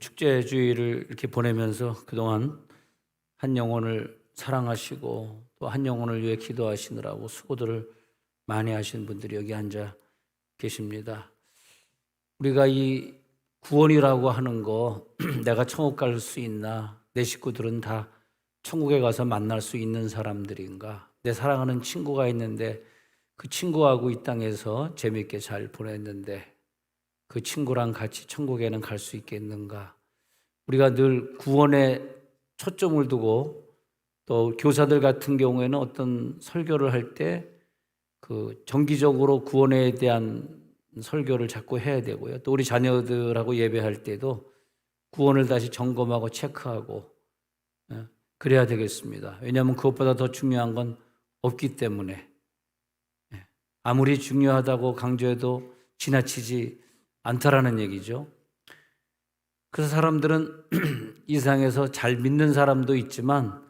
축제 주일을 이렇게 보내면서 그동안 한 영혼을 사랑하시고 또 한 영혼을 위해 기도하시느라고 수고들을 많이 하신 분들이 여기 앉아 계십니다. 우리가 이 구원이라고 하는 거 내가 천국 갈 수 있나? 내 식구들은 다 천국에 가서 만날 수 있는 사람들인가? 내 사랑하는 친구가 있는데 그 친구하고 이 땅에서 재미있게 잘 보냈는데 그 친구랑 같이 천국에는 갈 수 있겠는가? 우리가 늘 구원에 초점을 두고 또 교사들 같은 경우에는 어떤 설교를 할 때 그 정기적으로 구원에 대한 설교를 자꾸 해야 되고요. 또 우리 자녀들하고 예배할 때도 구원을 다시 점검하고 체크하고 그래야 되겠습니다. 왜냐하면 그것보다 더 중요한 건 없기 때문에 아무리 중요하다고 강조해도 지나치지 않다라는 얘기죠. 그래서 사람들은 이 세상에서 잘 믿는 사람도 있지만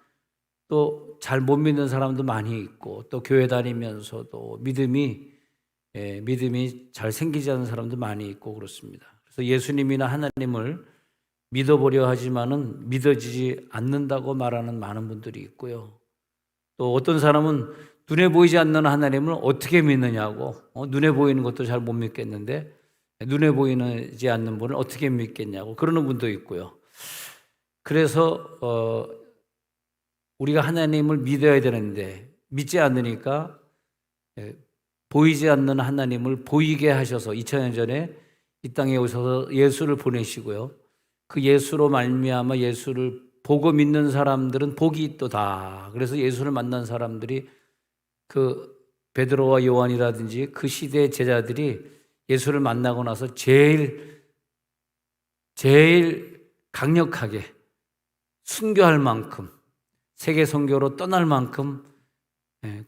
또 잘 못 믿는 사람도 많이 있고 또 교회 다니면서도 믿음이 잘 생기지 않은 사람도 많이 있고 그렇습니다. 그래서 예수님이나 하나님을 믿어보려 하지만은 믿어지지 않는다고 말하는 많은 분들이 있고요. 또 어떤 사람은 눈에 보이지 않는 하나님을 어떻게 믿느냐고 눈에 보이는 것도 잘 못 믿겠는데 눈에 보이지 않는 분을 어떻게 믿겠냐고 그러는 분도 있고요. 그래서 우리가 하나님을 믿어야 되는데 믿지 않으니까 보이지 않는 하나님을 보이게 하셔서 2000년 전에 이 땅에 오셔서 예수를 보내시고요. 그 예수로 말미암아 예수를 보고 믿는 사람들은 복이 있도다. 그래서 예수를 만난 사람들이 그 베드로와 요한이라든지 그 시대의 제자들이 예수를 만나고 나서 제일 강력하게 순교할 만큼 세계 선교로 떠날 만큼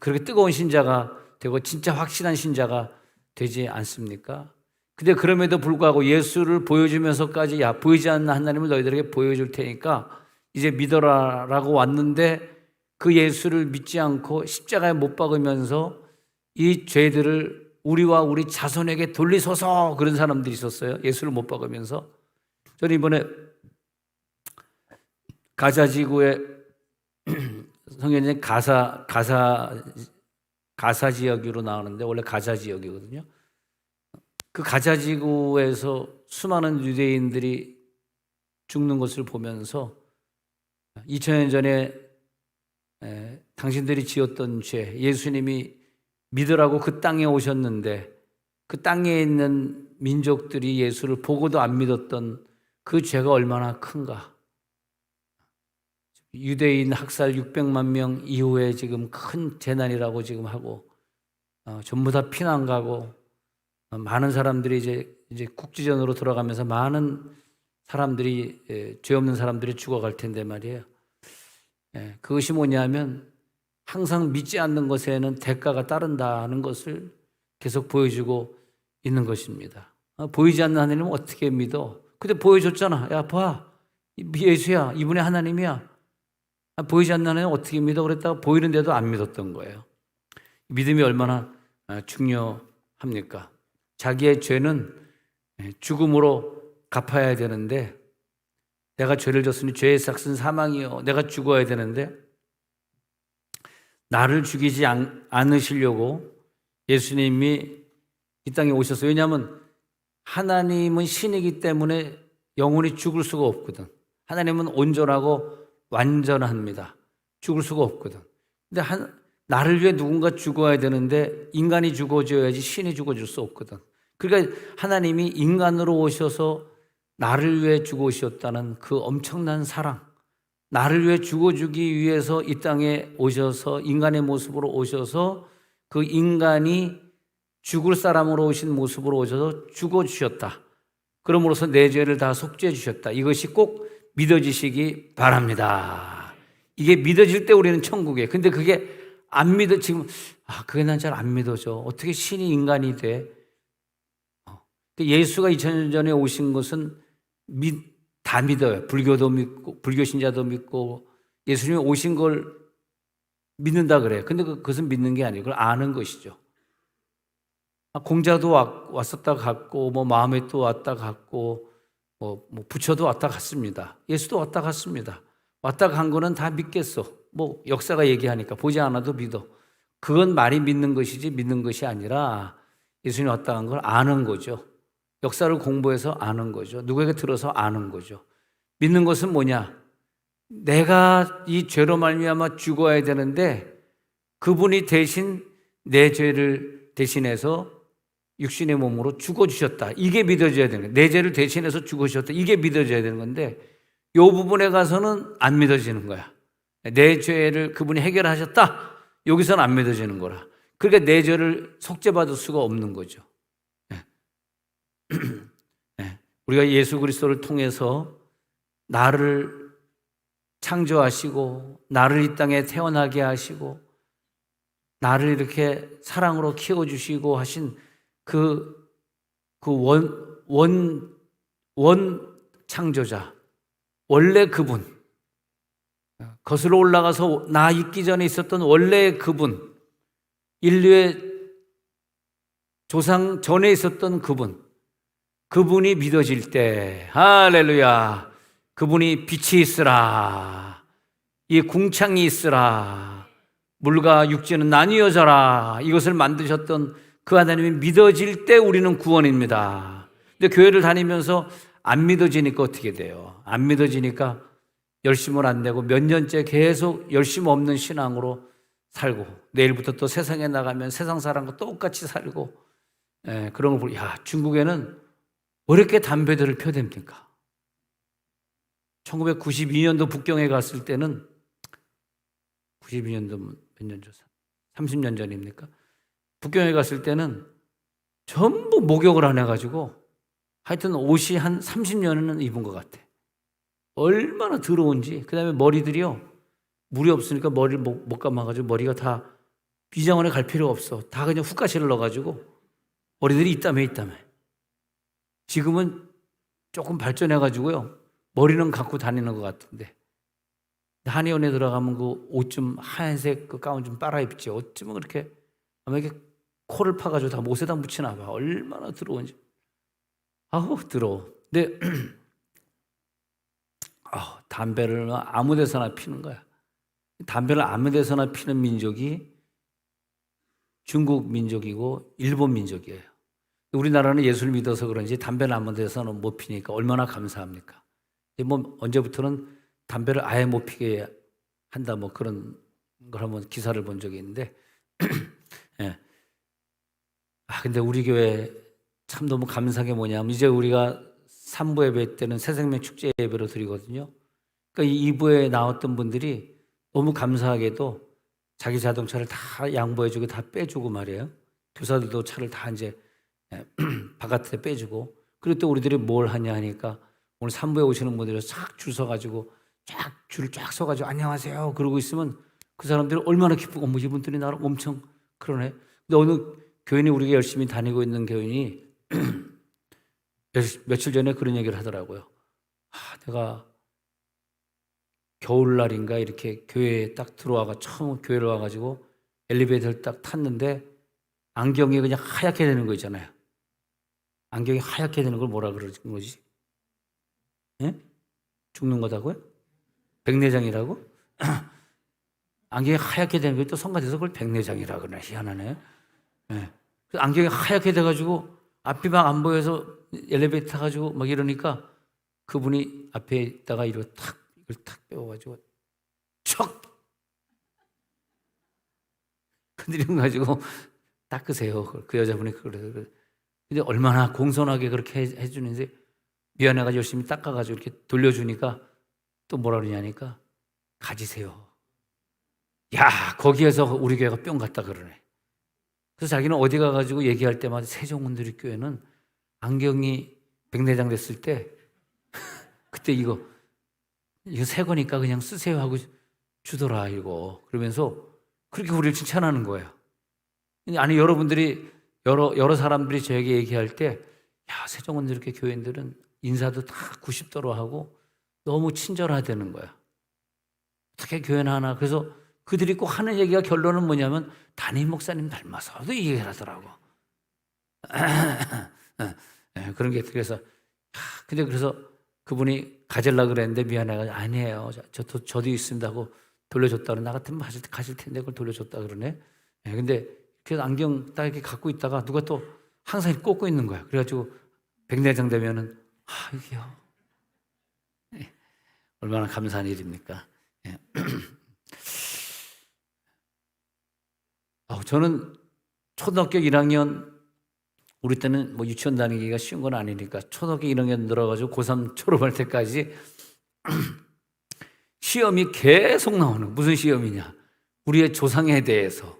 그렇게 뜨거운 신자가 되고 진짜 확실한 신자가 되지 않습니까? 근데 그럼에도 불구하고 예수를 보여주면서까지 야 보이지 않는 하나님을 너희들에게 보여줄 테니까 이제 믿어라라고 왔는데 그 예수를 믿지 않고 십자가에 못 박으면서 이 죄들을 우리와 우리 자손에게 돌리소서 그런 사람들이 있었어요. 예수를 못 박으면서. 저는 이번에 가자 지구에 성경에 가사 지역으로 나오는데 원래 가자 지역이거든요. 그 가자 지구에서 수많은 유대인들이 죽는 것을 보면서 2000년 전에 당신들이 지었던 죄, 예수님이 믿으라고 그 땅에 오셨는데 그 땅에 있는 민족들이 예수를 보고도 안 믿었던 그 죄가 얼마나 큰가. 유대인 학살 600만 명 이후에 지금 큰 재난이라고 지금 하고 전부 다 피난 가고 많은 사람들이 이제 국지전으로 돌아가면서 많은 사람들이 죄 없는 사람들이 죽어갈 텐데 말이에요. 그것이 뭐냐면 항상 믿지 않는 것에는 대가가 따른다는 것을 계속 보여주고 있는 것입니다. 보이지 않는 하나님은 어떻게 믿어? 근데 보여줬잖아. 야 봐, 예수야, 이분의 하나님이야. 보이지 않는 하나님 어떻게 믿어? 그랬다가 보이는데도 안 믿었던 거예요. 믿음이 얼마나 중요합니까? 자기의 죄는 죽음으로 갚아야 되는데 내가 죄를 졌으니 죄의 삭은 사망이요. 내가 죽어야 되는데 나를 죽이지 않으시려고 예수님이 이 땅에 오셨어요. 왜냐하면 하나님은 신이기 때문에 영원히 죽을 수가 없거든. 하나님은 온전하고 완전합니다. 죽을 수가 없거든. 근데 나를 위해 누군가 죽어야 되는데 인간이 죽어줘야지 신이 죽어줄 수 없거든. 그러니까 하나님이 인간으로 오셔서 나를 위해 죽으셨다는 그 엄청난 사랑, 나를 위해 죽어주기 위해서 이 땅에 오셔서 인간의 모습으로 오셔서 그 인간이 죽을 사람으로 오신 모습으로 오셔서 죽어주셨다. 그러므로서 내 죄를 다 속죄해 주셨다. 이것이 꼭 믿어지시기 바랍니다. 이게 믿어질 때 우리는 천국이에요. 근데 그게 안 믿어 지금 그게 난 잘 안 믿어져. 어떻게 신이 인간이 돼? 예수가 2000년 전에 오신 것은 다 믿어요. 불교도 믿고 불교 신자도 믿고 예수님이 오신 걸 믿는다 그래요. 근데 그것은 믿는 게 아니고 그걸 아는 것이죠. 공자도 왔었다 갔고 뭐 마음에 또 왔다 갔고 부처도 왔다 갔습니다. 예수도 왔다 갔습니다. 왔다 간 거는 다 믿겠어. 역사가 얘기하니까 보지 않아도 믿어. 그건 말이 믿는 것이지 믿는 것이 아니라 예수님이 왔다 간 걸 아는 거죠. 역사를 공부해서 아는 거죠. 누구에게 들어서 아는 거죠. 믿는 것은 뭐냐? 내가 이 죄로 말미암아 죽어야 되는데 그분이 대신 내 죄를 대신해서 육신의 몸으로 죽어주셨다. 이게 믿어져야 되는 거예요. 내 죄를 대신해서 죽으셨다. 이게 믿어져야 되는 건데 이 부분에 가서는 안 믿어지는 거야. 내 죄를 그분이 해결하셨다. 여기서는 안 믿어지는 거라. 그러니까 내 죄를 속죄받을 수가 없는 거죠. 우리가 예수 그리스도를 통해서 나를 창조하시고 나를 이 땅에 태어나게 하시고 나를 이렇게 사랑으로 키워주시고 하신 원 창조자, 원래 그분, 거슬러 올라가서 나 있기 전에 있었던 원래 그분, 인류의 조상 전에 있었던 그분이 믿어질 때, 할렐루야, 그분이 빛이 있으라, 이 궁창이 있으라, 물과 육지는 나뉘어져라, 이것을 만드셨던 그 하나님이 믿어질 때 우리는 구원입니다. 근데 교회를 다니면서 안 믿어지니까 어떻게 돼요? 안 믿어지니까 열심을 안 내고 몇 년째 계속 열심 없는 신앙으로 살고 내일부터 또 세상에 나가면 세상 사람과 똑같이 살고 그런 걸 보고 중국에는 왜 이렇게 담배들을 펴댑니까? 1992년도 북경에 갔을 때는 92년도 몇 년 전? 30년 전입니까? 북경에 갔을 때는 전부 목욕을 안 해가지고 하여튼 옷이 한 30년은 입은 것 같아. 얼마나 더러운지. 그 다음에 머리들이요, 물이 없으니까 머리를 못 감아가지고 머리가 다 비장원에 갈 필요가 없어. 다 그냥 훅가시를 넣어가지고 머리들이 있다며. 지금은 조금 발전해가지고요, 머리는 감고 다니는 것 같은데 한의원에 들어가면 그 옷 좀 하얀색 그 가운 좀 빨아 입지. 어쩌면 그렇게 아마 이렇게 코를 파가지고 다 못에다 묻히나 봐. 얼마나 더러운지. 아우 더러워. 근데 담배를 아무 데서나 피는 거야. 담배를 아무 데서나 피는 민족이 중국 민족이고 일본 민족이에요. 우리나라는 예수를 믿어서 그런지 담배를 아무 데서는 못 피니까 얼마나 감사합니까? 언제부터는 담배를 아예 못 피게 한다 그런 걸 한번 기사를 본 적이 있는데 예. 근데 우리 교회 참 너무 감사한 게 뭐냐면 이제 우리가 3부 예배 때는 새생명 축제 예배로 드리거든요. 그러니까 이 2부에 나왔던 분들이 너무 감사하게도 자기 자동차를 다 양보해주고 다 빼주고 말이에요. 교사들도 차를 다 이제 바깥에 빼주고, 그리고 또 우리들이 뭘 하냐 하니까 오늘 3부에 오시는 분들이 싹 줄 서가지고 줄을 쫙 서가지고 안녕하세요 그러고 있으면 그 사람들이 얼마나 기쁘고 이분들이 나를 엄청 그러네. 근데 어느 교인이 우리가 열심히 다니고 있는 교인이 며칠 전에 그런 얘기를 하더라고요. 내가 겨울날인가 이렇게 교회에 딱 들어와가 처음 교회를 와가지고 엘리베이터를 딱 탔는데 안경이 그냥 하얗게 되는 거 있잖아요. 안경이 하얗게 되는 걸 뭐라 그러는 거지? 예? 죽는 거다고요? 백내장이라고? 안경이 하얗게 되는 게 또 성가대서 그걸 백내장이라 그러네. 희한하네. 예. 안경이 하얗게 돼가지고 앞이 막 안 보여서 엘리베이터 타가지고 막 이러니까 그분이 앞에 있다가 이걸 탁 빼워가지고 척 건드리는 가지고 닦으세요. 그 여자분이 그래서. 근데 얼마나 공손하게 그렇게 해주는지 미안해가지고 열심히 닦아가지고 이렇게 돌려주니까 또 뭐라 그러냐니까 가지세요. 거기에서 우리 교회가 뿅 갔다 그러네. 그래서 자기는 어디 가가지고 얘기할 때마다 세종문드리교회는 안경이 백내장 됐을 때 그때 이거 새 거니까 그냥 쓰세요 하고 주더라 이거. 그러면서 그렇게 우리를 칭찬하는 거예요. 아니 여러분들이 여러 사람들이 저에게 얘기할 때 세종문드리교회 교인들은 인사도 다 90도로 하고 너무 친절하다는 거야. 어떻게 교회나 하나. 그래서 그들이 꼭 하는 얘기가 결론은 뭐냐면 담임 목사님 닮아서도 얘기를 하더라고. 그런 게 그래서 근데 그래서 그분이 가질라 그랬는데 미안해가지고 아니에요. 저도 있습니다 하고 돌려줬다 그러네. 나 같으면 가질 텐데 그걸 돌려줬다 그러네. 예, 근데 그래서 안경 딱 이렇게 갖고 있다가 누가 또 항상 이렇게 꽂고 있는 거야. 그래가지고 백내장 되면은 이게요. 예, 얼마나 감사한 일입니까? 예. 저는 초등학교 1학년 우리 때는 뭐 유치원 다니기가 쉬운 건 아니니까 초등학교 1학년 들어가지고 고3 졸업할 때까지 시험이 계속 나오는 무슨 시험이냐? 우리의 조상에 대해서.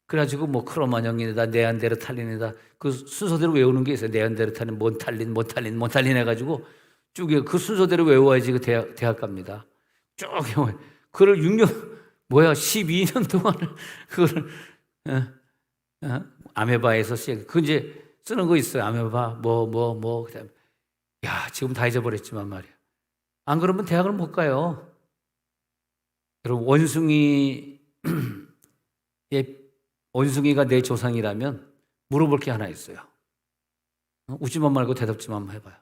그래가지고 뭐 크로마뇽이다, 네안데르탈린이다 그 순서대로 외우는 게 있어요. 네안데르탈린, 몬탈린 해가지고 쭉 그 순서대로 외워야지 그 대학 갑니다. 쭉 외워요. 그걸 12년 동안을 그걸 아메바에서 그 이제 쓰는 거 있어요. 아메바 그다음에 지금 다 잊어버렸지만 말이야. 안 그러면 대학을 못 가요. 여러분 원숭이가 내 조상이라면 물어볼 게 하나 있어요. 웃지만 말고 대답지만 해봐요.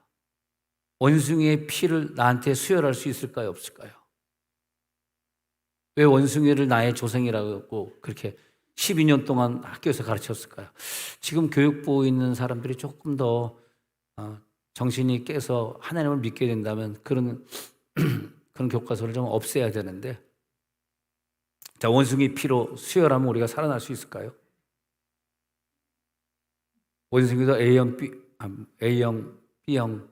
원숭이의 피를 나한테 수혈할 수 있을까요? 없을까요? 왜 원숭이를 나의 조상이라고 그렇게 12년 동안 학교에서 가르쳤을까요? 지금 교육부에 있는 사람들이 조금 더 정신이 깨서 하나님을 믿게 된다면 그런 교과서를 좀 없애야 되는데, 자, 원숭이 피로 수혈하면 우리가 살아날 수 있을까요? 원숭이도 A형, B형,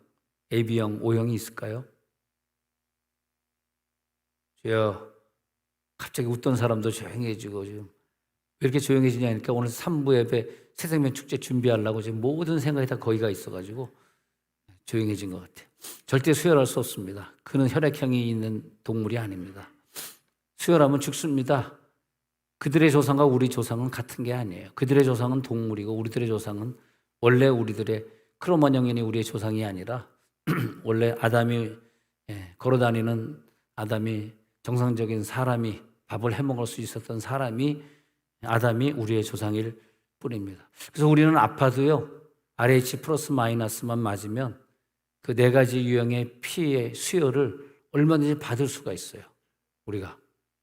AB형, O형이 있을까요? 갑자기 웃던 사람도 조용해지고 지금 왜 이렇게 조용해지냐니까 오늘 3부 예배 새생명 축제 준비하려고 지금 모든 생각이 다 거기가 있어가지고 조용해진 것 같아요. 절대 수혈할 수 없습니다. 그는 혈액형이 있는 동물이 아닙니다. 수혈하면 죽습니다. 그들의 조상과 우리 조상은 같은 게 아니에요. 그들의 조상은 동물이고 우리들의 조상은 원래 우리들의 크로마뇽인이 우리의 조상이 아니라 원래 아담이 걸어다니는 아담이 정상적인 사람이 밥을 해먹을 수 있었던 사람이 아담이 우리의 조상일 뿐입니다. 그래서 우리는 아파도요 RH 플러스 마이너스만 맞으면 그 4가지 유형의 피의 수혈을 얼마든지 받을 수가 있어요. 우리가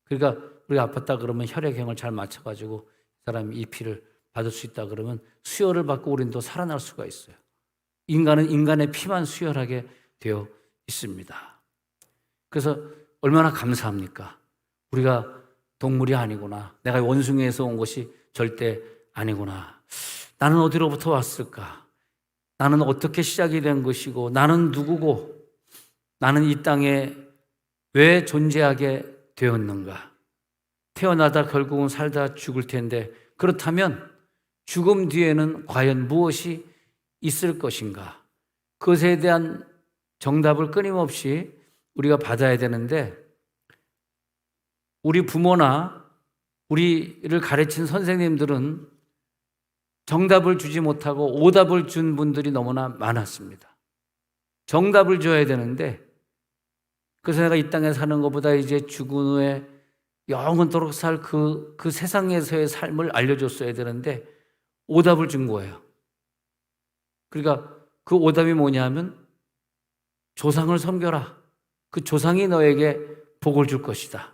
그러니까 우리가 아팠다 그러면 혈액형을 잘 맞춰가지고 사람이 이 피를 받을 수 있다 그러면 수혈을 받고 우리는 또 살아날 수가 있어요. 인간은 인간의 피만 수혈하게 되어 있습니다. 그래서 얼마나 감사합니까? 우리가 동물이 아니구나. 내가 원숭이에서 온 것이 절대 아니구나. 나는 어디로부터 왔을까? 나는 어떻게 시작이 된 것이고 나는 누구고 나는 이 땅에 왜 존재하게 되었는가? 태어나다 결국은 살다 죽을 텐데 그렇다면 죽음 뒤에는 과연 무엇이 있을 것인가? 그것에 대한 정답을 끊임없이 우리가 받아야 되는데 우리 부모나 우리를 가르친 선생님들은 정답을 주지 못하고 오답을 준 분들이 너무나 많았습니다. 정답을 줘야 되는데 그래서 내가 이 땅에 사는 것보다 이제 죽은 후에 영원토록 살 그 세상에서의 삶을 알려줬어야 되는데 오답을 준 거예요. 그러니까 그 오답이 뭐냐면 조상을 섬겨라. 그 조상이 너에게 복을 줄 것이다.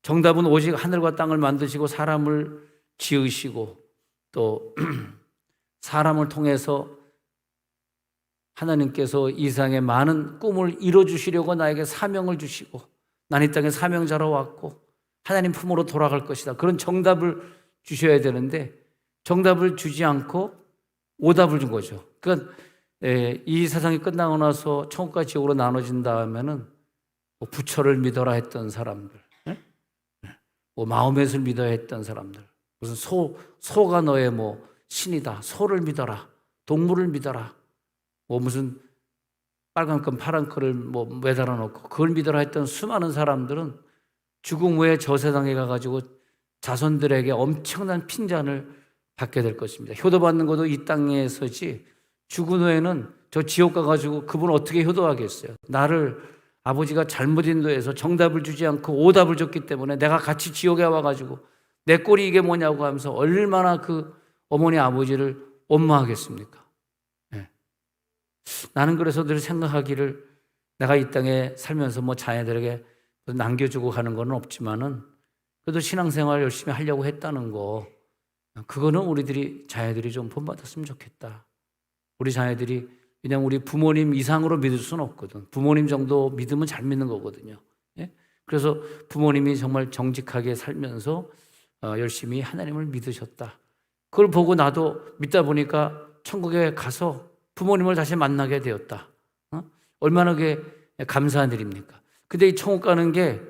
정답은 오직 하늘과 땅을 만드시고 사람을 지으시고 또 사람을 통해서 하나님께서 이 세상에 많은 꿈을 이뤄주시려고 나에게 사명을 주시고 난 이 땅에 사명자로 왔고 하나님 품으로 돌아갈 것이다. 그런 정답을 주셔야 되는데 정답을 주지 않고 오답을 준 거죠. 그러니까 이 세상이 끝나고 나서 천국과 지옥으로 나눠진 다음에는 뭐 부처를 믿어라 했던 사람들, 뭐 마호멧을 믿어야 했던 사람들, 무슨 소가 너의 뭐 신이다, 소를 믿어라, 동물을 믿어라, 뭐 무슨 빨간 끈 파란 끈을 뭐 매달아 놓고 그걸 믿어라 했던 수많은 사람들은 죽음 후에 저 세상에 가가지고 자손들에게 엄청난 핀잔을 받게 될 것입니다. 효도받는 것도 이 땅에서지 죽은 후에는 저 지옥 가가지고 그분을 어떻게 효도하겠어요? 나를 아버지가 잘못 인도해서 정답을 주지 않고 오답을 줬기 때문에 내가 같이 지옥에 와가지고 내 꼴이 이게 뭐냐고 하면서 얼마나 그 어머니 아버지를 원망하겠습니까? 네. 나는 그래서 늘 생각하기를 내가 이 땅에 살면서 뭐 자녀들에게 남겨주고 가는 건 없지만은 그래도 신앙생활 열심히 하려고 했다는 거, 그거는 우리들이 자녀들이 좀 본받았으면 좋겠다. 우리 자녀들이, 그냥 우리 부모님 이상으로 믿을 수는 없거든. 부모님 정도 믿으면 잘 믿는 거거든요. 예? 그래서 부모님이 정말 정직하게 살면서 열심히 하나님을 믿으셨다. 그걸 보고 나도 믿다 보니까 천국에 가서 부모님을 다시 만나게 되었다. 얼마나 그게 감사한 일입니까? 근데 이 천국 가는 게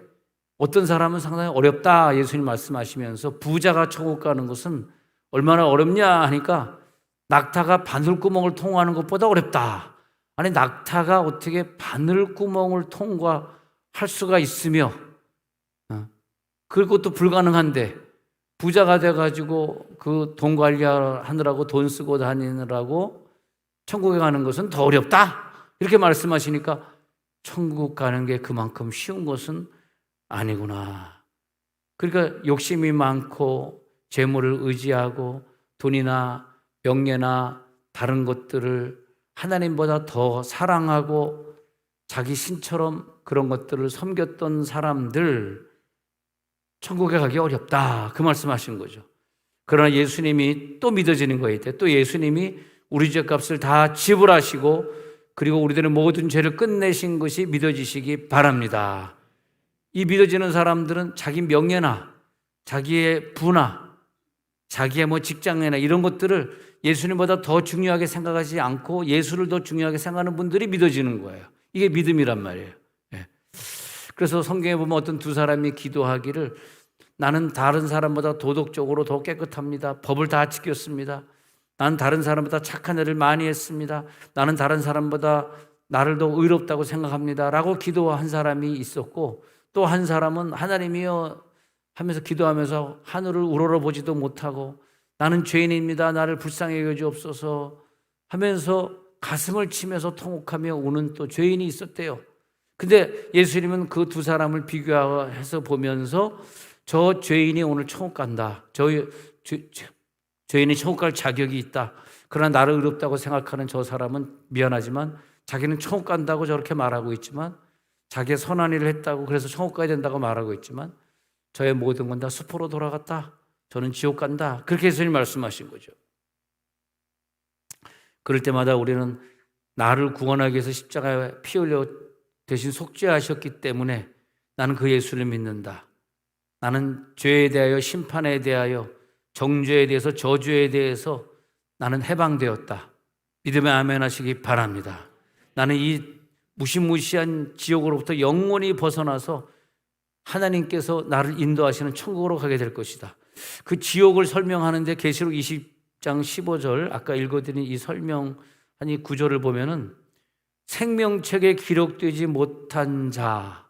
어떤 사람은 상당히 어렵다 예수님 말씀하시면서, 부자가 천국 가는 것은 얼마나 어렵냐 하니까 낙타가 바늘구멍을 통과하는 것보다 어렵다. 아니, 낙타가 어떻게 바늘구멍을 통과할 수가 있으며 그것도 불가능한데 부자가 돼가지고 그 돈 관리하느라고 돈 쓰고 다니느라고 천국에 가는 것은 더 어렵다, 이렇게 말씀하시니까 천국 가는 게 그만큼 쉬운 것은 아니구나. 그러니까 욕심이 많고 재물을 의지하고 돈이나 명예나 다른 것들을 하나님보다 더 사랑하고 자기 신처럼 그런 것들을 섬겼던 사람들, 천국에 가기 어렵다, 그 말씀하신 거죠. 그러나 예수님이 또 믿어지는 거에 대해, 또 예수님이 우리 죄값을 다 지불하시고 그리고 우리들의 모든 죄를 끝내신 것이 믿어지시기 바랍니다. 이 믿어지는 사람들은 자기 명예나 자기의 부나 자기의 뭐 직장이나 이런 것들을 예수님보다 더 중요하게 생각하지 않고 예수를 더 중요하게 생각하는 분들이 믿어지는 거예요. 이게 믿음이란 말이에요. 그래서 성경에 보면 어떤 두 사람이 기도하기를, 나는 다른 사람보다 도덕적으로 더 깨끗합니다. 법을 다 지켰습니다. 나는 다른 사람보다 착한 일을 많이 했습니다. 나는 다른 사람보다 나를 더 의롭다고 생각합니다 라고 기도한 사람이 있었고, 또 한 사람은 하나님이여 하면서 기도하면서 하늘을 우러러보지도 못하고 나는 죄인입니다, 나를 불쌍히 여겨주옵소서 하면서 가슴을 치면서 통곡하며 우는 또 죄인이 있었대요. 근데 예수님은 그 두 사람을 비교해서 보면서 저 죄인이 오늘 천국 간다, 죄인이 천국 갈 자격이 있다, 그러나 나를 의롭다고 생각하는 저 사람은 미안하지만 자기는 천국 간다고 저렇게 말하고 있지만, 자기의 선한 일을 했다고 그래서 천국 가야 된다고 말하고 있지만 저의 모든 건 다 수포로 돌아갔다, 저는 지옥 간다, 그렇게 예수님이 말씀하신 거죠. 그럴 때마다 우리는 나를 구원하기 위해서 십자가에 피 흘려 대신 속죄하셨기 때문에 나는 그 예수를 믿는다. 나는 죄에 대하여, 심판에 대하여, 정죄에 대해서, 저주에 대해서 나는 해방되었다. 믿음에 아멘 하시기 바랍니다. 나는 이 무시무시한 지옥으로부터 영원히 벗어나서 하나님께서 나를 인도하시는 천국으로 가게 될 것이다. 그 지옥을 설명하는데 계시록 20장 15절 아까 읽어드린 이 설명 한 이 구절을 보면은 생명책에 기록되지 못한 자,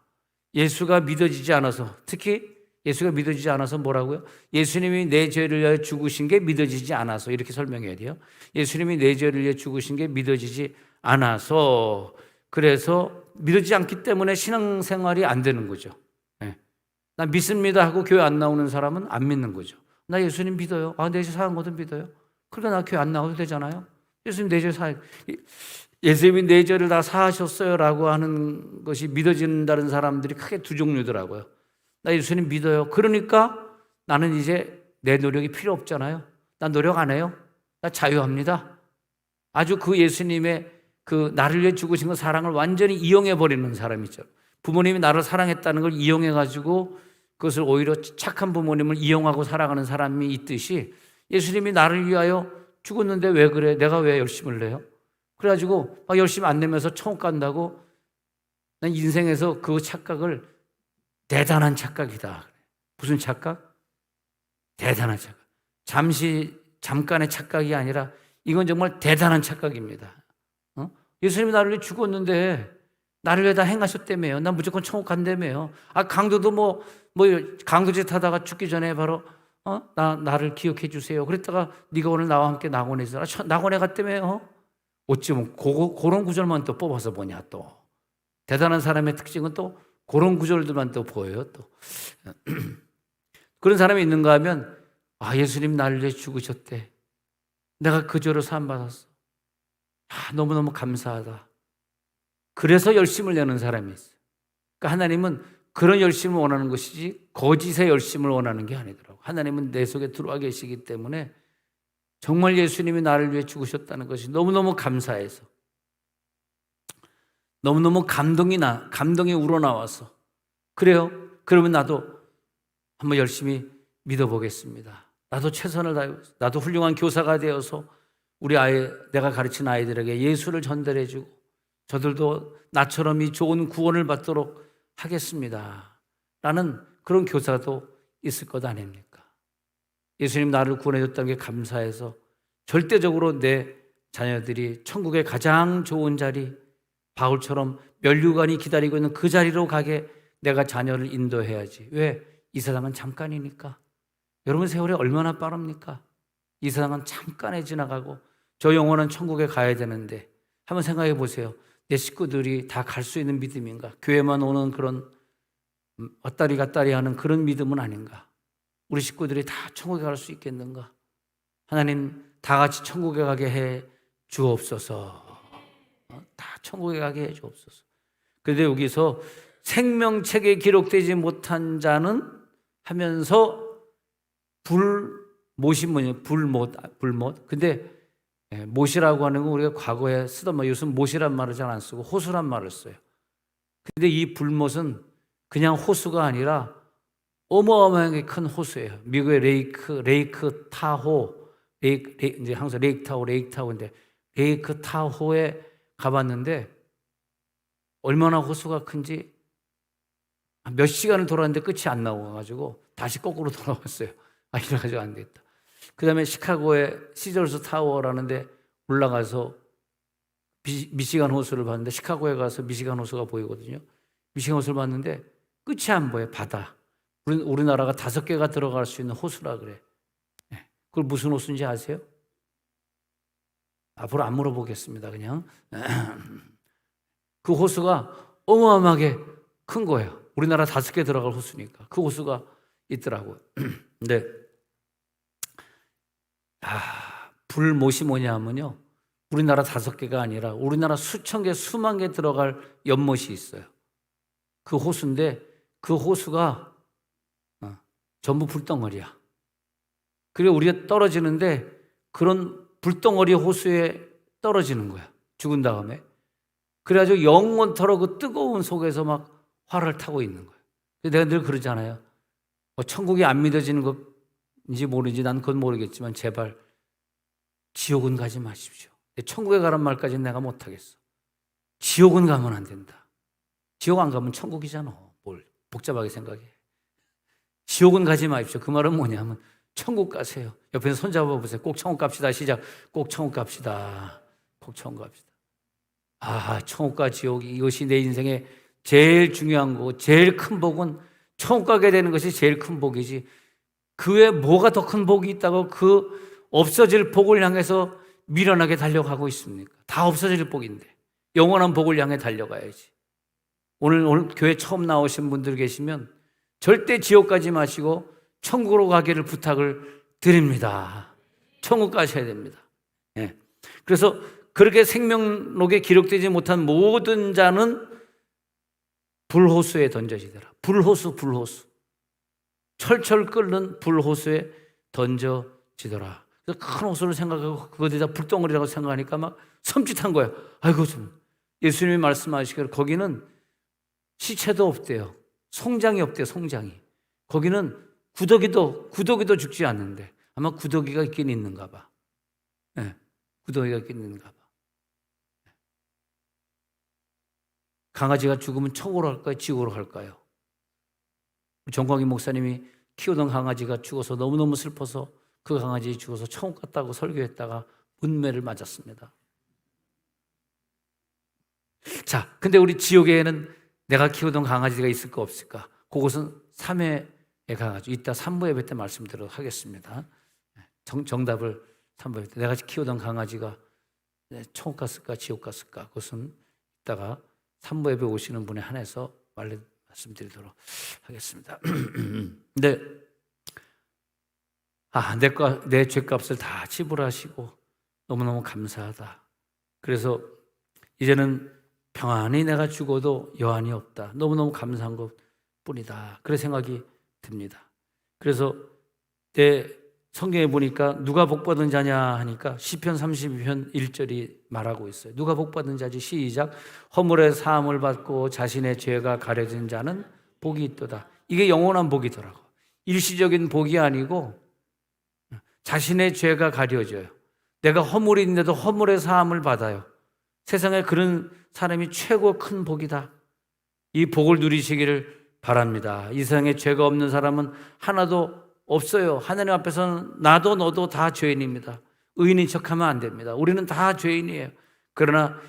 예수가 믿어지지 않아서, 특히 예수가 믿어지지 않아서 뭐라고요? 예수님이 내 죄를 위하여 죽으신 게 믿어지지 않아서, 이렇게 설명해야 돼요. 예수님이 내 죄를 위해 죽으신 게 믿어지지 않아서, 그래서 믿어지지 않기 때문에 신앙생활이 안 되는 거죠. 나 믿습니다 하고 교회 안 나오는 사람은 안 믿는 거죠. 나 예수님 믿어요. 내 죄 사한 것도 믿어요. 그러니까 나 교회 안 나와도 되잖아요. 예수님 내 죄 예수님이 내 죄를 다 사하셨어요 라고 하는 것이 믿어진다는 사람들이 크게 두 종류더라고요. 나 예수님 믿어요. 그러니까 나는 이제 내 노력이 필요 없잖아요. 나 노력 안 해요. 나 자유합니다. 아주 그 예수님의 그 나를 위해 죽으신 그 사랑을 완전히 이용해 버리는 사람이죠. 부모님이 나를 사랑했다는 걸 이용해 가지고 그것을 오히려 착한 부모님을 이용하고 살아가는 사람이 있듯이, 예수님이 나를 위하여 죽었는데 왜 그래? 내가 왜 열심을 내요? 그래가지고 막 열심히 안 내면서 천국 간다고, 난 인생에서 그 착각을 대단한 착각이다. 무슨 착각? 대단한 착각. 잠깐의 착각이 아니라 이건 정말 대단한 착각입니다. 예수님이 나를 위해 죽었는데 나를 위해 다 행하셨다며요. 난 무조건 천국 간다며요. 강도도 뭐 강도짓 하다가 죽기 전에 바로 나를 기억해 주세요. 그랬다가 네가 오늘 나와 함께 낙원에 있어라. 낙원에 갔다며요. 어찌 보면 그런 구절만 또 뽑아서 보냐 또. 대단한 사람의 특징은 또 그런 구절들만 또 보여요 또. 그런 사람이 있는가 하면 예수님 나를 위해 죽으셨대. 내가 그 죄로 사함 받았어. 너무너무 감사하다. 그래서 열심을 내는 사람이 있어요. 그러니까 하나님은 그런 열심을 원하는 것이지 거짓의 열심을 원하는 게 아니더라고요. 하나님은 내 속에 들어와 계시기 때문에 정말 예수님이 나를 위해 죽으셨다는 것이 너무너무 감사해서 너무너무 감동이 우러나와서 그래요. 그러면 나도 한번 열심히 믿어보겠습니다. 나도 최선을 다해서 나도 훌륭한 교사가 되어서 내가 가르친 아이들에게 예수를 전달해주고 저들도 나처럼 이 좋은 구원을 받도록 하겠습니다. 라는 그런 교사도 있을 것 아닙니까? 예수님 나를 구원해줬다는 게 감사해서 절대적으로 내 자녀들이 천국의 가장 좋은 자리, 바울처럼 면류관이 기다리고 있는 그 자리로 가게 내가 자녀를 인도해야지. 왜? 이 세상은 잠깐이니까. 여러분 세월이 얼마나 빠릅니까? 이 세상은 잠깐에 지나가고 저 영혼은 천국에 가야 되는데 한번 생각해 보세요. 내 식구들이 다 갈 수 있는 믿음인가? 교회만 오는 그런 왔다리 갔다리 하는 그런 믿음은 아닌가? 우리 식구들이 다 천국에 갈 수 있겠는가? 하나님 다 같이 천국에 가게 해 주옵소서. 다 천국에 가게 해 주옵소서. 그런데 여기서 생명책에 기록되지 못한 자는 하면서 불못이 뭐냐? 불못. 근데 못이라고 하는 건 우리가 과거에 쓰던 말, 요즘 못이란 말을 잘 안 쓰고 호수란 말을 써요. 근데 이 불못은 그냥 호수가 아니라 어마어마하게 큰 호수예요. 미국의 레이크 타호, 이제 항상 레이크 타호인데 레이크 타호에 가봤는데 얼마나 호수가 큰지 몇 시간을 돌았는데 끝이 안 나와가지고 다시 거꾸로 돌아왔어요. 이래가지고 안 되겠다. 그 다음에 시카고의 시저스 타워라는 데 올라가서 미시간 호수를 봤는데 시카고에 가서 미시간 호수가 보이거든요. 미시간 호수를 봤는데 끝이 안 보여요. 바다. 우리나라가 5개가 들어갈 수 있는 호수라 그래. 그걸 무슨 호수인지 아세요? 앞으로 안 물어보겠습니다. 그냥 그 호수가 어마어마하게 큰 거예요. 우리나라 5개 들어갈 호수니까 그 호수가 있더라고요. 근데 불못이 뭐냐면요, 우리나라 5개가 아니라 우리나라 수천 개, 수만 개 들어갈 연못이 있어요. 그 호수인데 그 호수가 전부 불덩어리야. 그리고 우리가 떨어지는데 그런 불덩어리 호수에 떨어지는 거야. 죽은 다음에. 그래가지고 영원토록 그 뜨거운 속에서 막 화를 타고 있는 거야. 내가 늘 그러잖아요. 천국이 안 믿어지는 것인지 모르는지 난 그건 모르겠지만 제발 지옥은 가지 마십시오. 천국에 가란 말까지는 내가 못하겠어. 지옥은 가면 안 된다. 지옥 안 가면 천국이잖아. 뭘 복잡하게 생각해. 지옥은 가지 마십시오. 그 말은 뭐냐면 천국 가세요. 옆에서 손잡아 보세요. 꼭 천국 갑시다. 시작. 꼭 천국 갑시다. 꼭 천국 갑시다. 천국과 지옥, 이것이 내 인생의 제일 중요한 거고 제일 큰 복은 천국 가게 되는 것이 제일 큰 복이지, 그 외에 뭐가 더 큰 복이 있다고 그 없어질 복을 향해서 미련하게 달려가고 있습니까? 다 없어질 복인데 영원한 복을 향해 달려가야지. 오늘 교회 처음 나오신 분들 계시면 절대 지옥 가지 마시고 천국으로 가기를 부탁을 드립니다. 천국 가셔야 됩니다. 그래서 그렇게 생명록에 기록되지 못한 모든 자는 불호수에 던져지더라. 불호수. 철철 끓는 불호수에 던져지더라. 그래서 큰 호수를 생각하고 그것에다 불덩어리라고 생각하니까 막 섬찟한 거예요. 아이고 좀. 예수님이 말씀하시기를 거기는 시체도 없대요. 송장이 없대요. 송장이. 거기는 구더기도 죽지 않는데 아마 구더기가 있긴 있는가 봐. 구더기가 있긴 있는가 봐. 강아지가 죽으면 천국으로 갈까요? 지옥으로 갈까요? 정광희 목사님이 키우던 강아지가 죽어서 너무너무 슬퍼서 그 강아지 죽어서 천국 갔다고 설교했다가 문매를 맞았습니다. 자, 근데 우리 지옥에는 내가 키우던 강아지가 있을까 없을까? 그것은 3회에 가가지고 이따 3부 예배 때 말씀드리도록 하겠습니다. 정답을 3부 예배 때 내가 키우던 강아지가 천국 갔을까 지옥 갔을까? 그것은 이따가 3부 예배 오시는 분에 한해서 말씀드리도록 하겠습니다. 네. 내 죄값을 다 지불하시고 너무너무 감사하다. 그래서 이제는 평안히 내가 죽어도 여한이 없다. 너무너무 감사한 것 뿐이다. 그런 생각이 듭니다. 그래서 내 성경에 보니까 누가 복받은 자냐 하니까 시편 32편 1절이 말하고 있어요. 누가 복받은 자지? 시작. 허물의 사함을 받고 자신의 죄가 가려진 자는 복이 있도다. 이게 영원한 복이더라고. 일시적인 복이 아니고 자신의 죄가 가려져요. 내가 허물이 있는데도 허물의 사함을 받아요. 세상에 그런 사람이 최고 큰 복이다. 이 복을 누리시기를 바랍니다. 이 세상에 죄가 없는 사람은 하나도 없어요. 하나님 앞에서는 나도 너도 다 죄인입니다. 의인인 척하면 안 됩니다. 우리는 다 죄인이에요. 그러나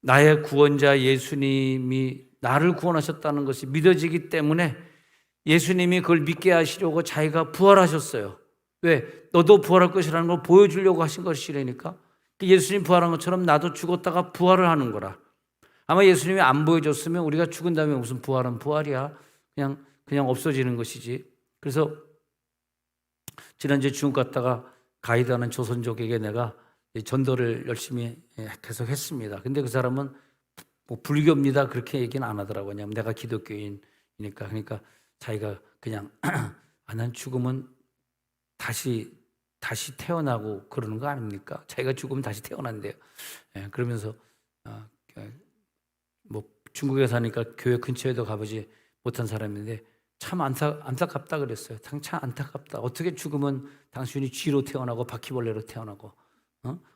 나의 구원자 예수님이 나를 구원하셨다는 것이 믿어지기 때문에 예수님이 그걸 믿게 하시려고 자기가 부활하셨어요. 왜? 너도 부활할 것이라는 걸 보여주려고 하신 것이라니까. 예수님 부활한 것처럼 나도 죽었다가 부활을 하는 거라. 아마 예수님이 안 보여줬으면 우리가 죽은 다음에 무슨 부활은 부활이야. 그냥 없어지는 것이지. 그래서 지난주에 중국 갔다가 가이드하는 조선족에게 내가 전도를 열심히 계속 했습니다. 근데 그 사람은 뭐 불교입니다 그렇게 얘기는 안 하더라고요. 왜냐하면 내가 기독교인이니까. 그러니까 자기가 그냥 난 죽으면 다시 태어나고 그러는 거 아닙니까? 자기가 죽으면 다시 태어난대요. 그러면서 뭐 중국에 사니까 교회 근처에도 가보지 못한 사람인데 참 안타깝다 그랬어요. 참 안타깝다. 어떻게 죽으면 당신이 쥐로 태어나고 바퀴벌레로 태어나고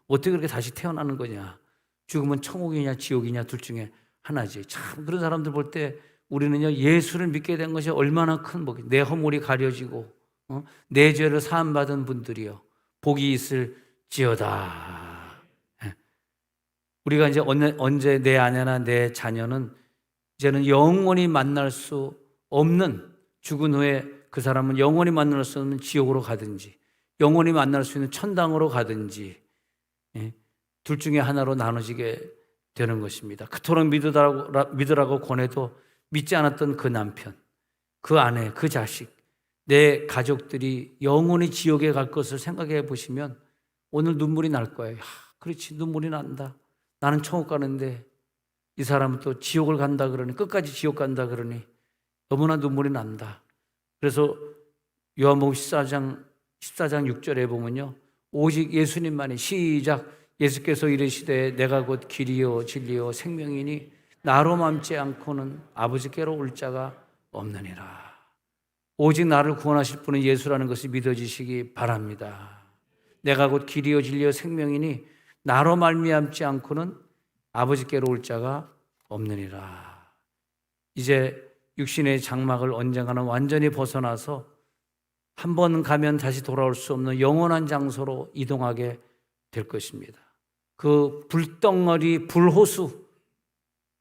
어떻게 그렇게 다시 태어나는 거냐. 죽으면 천국이냐 지옥이냐 둘 중에 하나지. 참 그런 사람들 볼 때 우리는요 예수를 믿게 된 것이 얼마나 큰 복이. 내 허물이 가려지고 내 죄를 사함받은 분들이요 복이 있을지어다. 우리가 이제 언제 내 아내나 내 자녀는 이제는 영원히 만날 수 없는, 죽은 후에 그 사람은 영원히 만날 수 없는 지옥으로 가든지 영원히 만날 수 있는 천당으로 가든지 둘 중에 하나로 나눠지게 되는 것입니다. 그토록 믿으라고 권해도 믿지 않았던 그 남편, 그 아내, 그 자식, 내 가족들이 영원히 지옥에 갈 것을 생각해 보시면 오늘 눈물이 날 거예요. 그렇지, 눈물이 난다. 나는 천국 가는데 이 사람은 또 지옥을 간다 그러니, 끝까지 지옥 간다 그러니 너무나 눈물이 난다. 그래서 요한복음 14장 6절에 보면요, 오직 예수님만이, 시작, 예수께서 이르시되 내가 곧 길이요 진리요 생명이니 나로 맘지 않고는 아버지께로 올 자가 없느니라. 오직 나를 구원하실 분은 예수라는 것이 믿어지시기 바랍니다. 내가 곧 길이요 진리요 생명이니 나로 말미암지 않고는 아버지께로 올 자가 없느니라. 이제 육신의 장막을 언젠가는 완전히 벗어나서 한 번 가면 다시 돌아올 수 없는 영원한 장소로 이동하게 될 것입니다. 그 불덩어리, 불호수,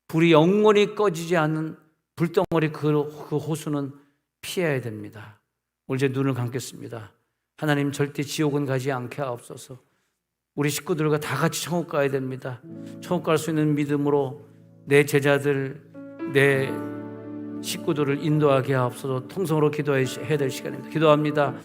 불이 영원히 꺼지지 않는 불덩어리, 그 호수는 피해야 됩니다. 오늘 제 눈을 감겠습니다. 하나님, 절대 지옥은 가지 않게 하옵소서. 우리 식구들과 다 같이 천국 가야 됩니다. 천국 갈 수 있는 믿음으로 내 제자들, 내 식구들을 인도하게 하옵소서. 통성으로 기도해야 될 시간입니다. 기도합니다.